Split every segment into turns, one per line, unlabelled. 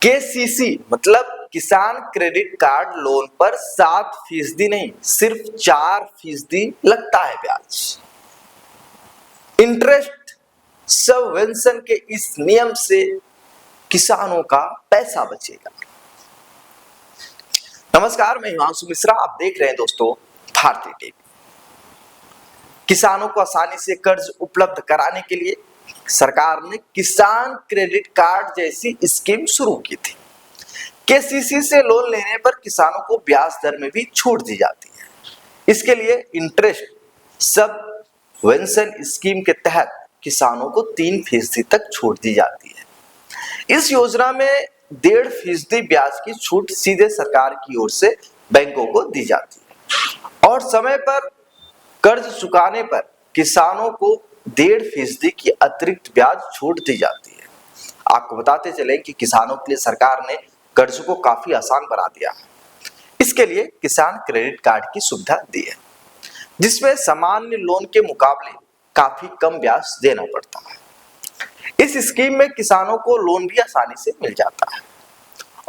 KCC मतलब किसान credit card loan पर 7% नहीं सिर्फ 4% लगता है ब्याज। इंटरेस्ट सबवेंशन के इस नियम से किसानों का पैसा बचेगा। नमस्कार, मैं हिमांशु मिश्रा, आप देख रहे हैं दोस्तों भारतीय टीवी। किसानों को आसानी से कर्ज उपलब्ध कराने के लिए सरकार ने किसान क्रेडिट कार्ड जैसी स्कीम शुरू की थी। केसीसी से लोन लेने पर किसानों को ब्याज दर में भी छूट दी जाती है। इसके लिए इंटरेस्ट सबवेंशन स्कीम के तहत किसानों को 3% तक छूट दी जाती है। इस योजना में 1.5% ब्याज की छूट सीधे सरकार की ओर से बैंकों को दी जाती है और समय पर कर्ज चुकाने पर किसानों को 1.5% की अतिरिक्त ब्याज छूट दी जाती है। आपको बताते चले कि किसानों के लिए सरकार ने कर्ज को काफी आसान बना दिया है। इसके लिए किसान क्रेडिट कार्ड की सुविधा दी है, जिसमें सामान्य लोन के मुकाबले काफी कम ब्याज देना पड़ता है। इस स्कीम में किसानों को लोन भी आसानी से मिल जाता है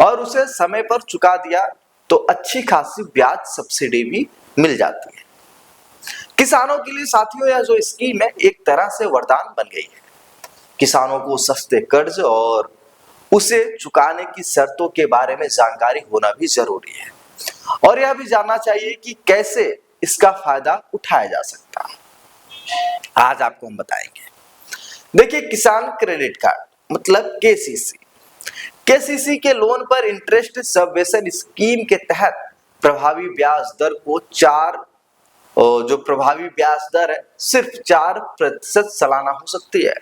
और उसे समय पर चुका दिया तो अच्छी खासी ब्याज सब्सिडी भी मिल जाती है। किसानों के लिए साथियों यह जो स्कीम है एक तरह से वरदान बन गई है। किसानों को सस्ते कर्ज और उसे चुकाने की शर्तों के बारे में जानकारी होना भी जरूरी है और यह भी जानना चाहिए कि कैसे इसका फायदा उठाया जा सकता है। आज आपको हम बताएंगे। देखिए, किसान क्रेडिट कार्ड मतलब केसीसी के लोन पर इंटरेस्ट सबवेंशन स्कीम के तहत प्रभावी ब्याज दर को जो प्रभावी ब्याज दर है सिर्फ 4% सालाना हो सकती है।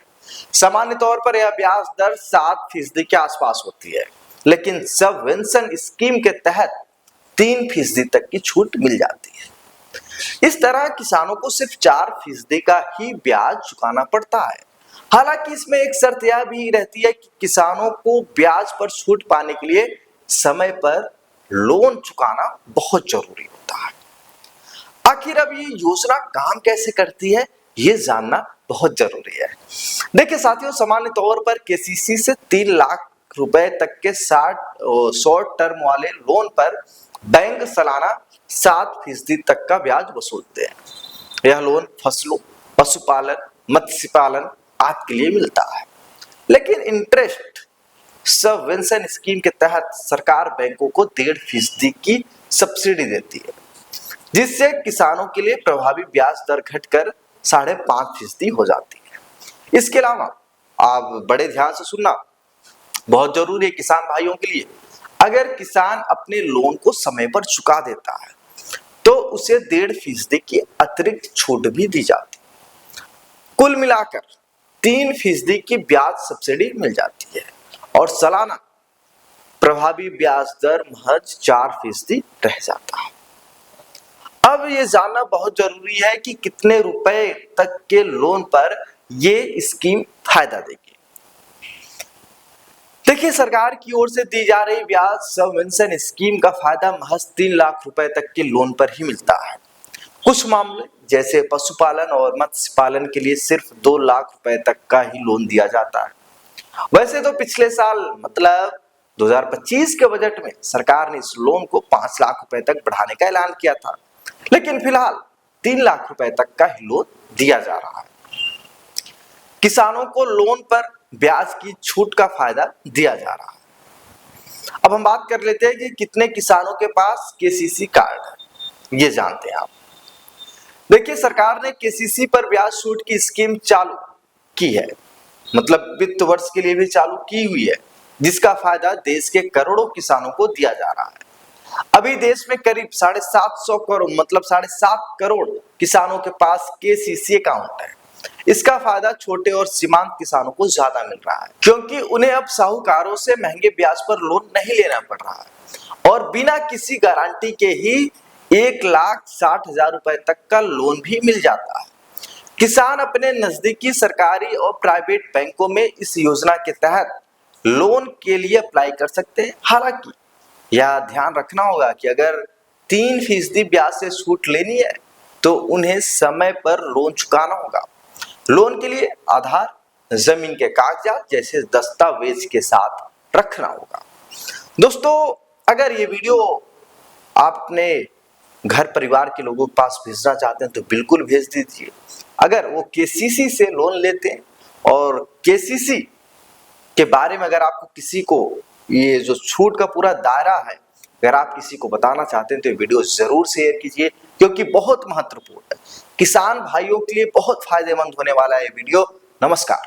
सामान्य तौर पर यह ब्याज दर 7% के आसपास होती है, लेकिन सबवेंशन स्कीम के तहत 3% तक की छूट मिल जाती है। इस तरह किसानों को सिर्फ 4% का ही ब्याज चुकाना पड़ता है। हालांकि इसमें एक शर्त यह भी रहती है कि किसानों को ब्याज पर छूट पाने के लिए समय पर लोन चुकाना बहुत जरूरी होता है। आखिर अब ये योजना काम कैसे करती है, ये जानना बहुत जरूरी है। देखिए साथियों, सामान्य तौर पर केसीसी से 3 लाख रुपए तक के शॉर्ट टर्म वाले लोन पर बैंक सालाना 7% तक का ब्याज वसूलते हैं। यह लोन फसलों, पशुपालन, मत्स्य पालन आदि के लिए मिलता है। लेकिन इंटरेस्ट सबवेंशन स्कीम के तहत सरकार बैंकों को 1.5% की सब्सिडी देती है, जिससे किसानों के लिए प्रभावी ब्याज दर घटकर 5.5% हो जाती है। इसके अलावा आप बड़े ध्यान से सुनना, बहुत जरूरी है किसान भाइयों के लिए, अगर किसान अपने लोन को समय पर चुका देता है तो उसे 1.5% की अतिरिक्त छूट भी दी जाती है। कुल मिलाकर 3% की ब्याज सब्सिडी मिल जाती है और सालाना प्रभावी ब्याज दर महज 4% रह जाता है। अब ये जानना बहुत जरूरी है कि कितने रुपए तक के लोन पर ये स्कीम फायदा देगी। देखिए, सरकार की ओर से दी जा रही ब्याज सबवेंशन स्कीम का फायदा महज 3 लाख रुपए तक के लोन पर ही मिलता है। कुछ मामले जैसे पशुपालन और मत्स्य पालन के लिए सिर्फ 2 लाख रुपए तक का ही लोन दिया जाता है। वैसे तो पिछले साल मतलब 2025 के बजट में सरकार ने इस लोन को 5 लाख रुपए तक बढ़ाने का ऐलान किया था, लेकिन फिलहाल 3 लाख रुपए तक का ही लोन दिया जा रहा है। किसानों को लोन पर ब्याज की छूट का फायदा दिया जा रहा है। अब हम बात कर लेते हैं कि कितने किसानों के पास केसीसी कार्ड है, ये जानते हैं आप। देखिए, सरकार ने केसीसी पर ब्याज छूट की स्कीम चालू की है, मतलब वित्त वर्ष के लिए भी चालू की हुई है, जिसका फायदा देश के करोड़ों किसानों को दिया जा रहा है। अभी देश में करीब 750 करोड़ मतलब 7.5 करोड़ किसानों के पास केसीसी अकाउंट है। इसका फायदा छोटे और सीमांत किसानों को ज्यादा मिल रहा है, क्योंकि उन्हें अब साहूकारों से महंगे ब्याज पर लोन नहीं लेना पड़ रहा है और बिना किसी गारंटी के ही 1,60,000 रुपए तक का लोन भी मिल जाता है। किसान अपने नजदीकी सरकारी और प्राइवेट बैंकों में इस योजना के तहत लोन के लिए अप्लाई कर सकते हैं। हालांकि यह ध्यान रखना होगा कि अगर 3% ब्याज से छूट लेनी है तो उन्हें समय पर लोन चुकाना होगा। लोन के लिए आधार, जमीन के कागजात जैसे दस्तावेज के साथ रखना होगा। दोस्तों, अगर ये वीडियो आप अपने घर परिवार के लोगों के पास भेजना चाहते हैं तो बिल्कुल भेज दीजिए। अगर वो केसीसी से लोन लेते हैं और केसीसी के बारे में अगर आपको किसी को ये जो छूट का पूरा दायरा है, अगर आप किसी को बताना चाहते हैं तो ये वीडियो जरूर शेयर कीजिए, क्योंकि बहुत महत्वपूर्ण है। किसान भाइयों के लिए बहुत फायदेमंद होने वाला है ये वीडियो। नमस्कार।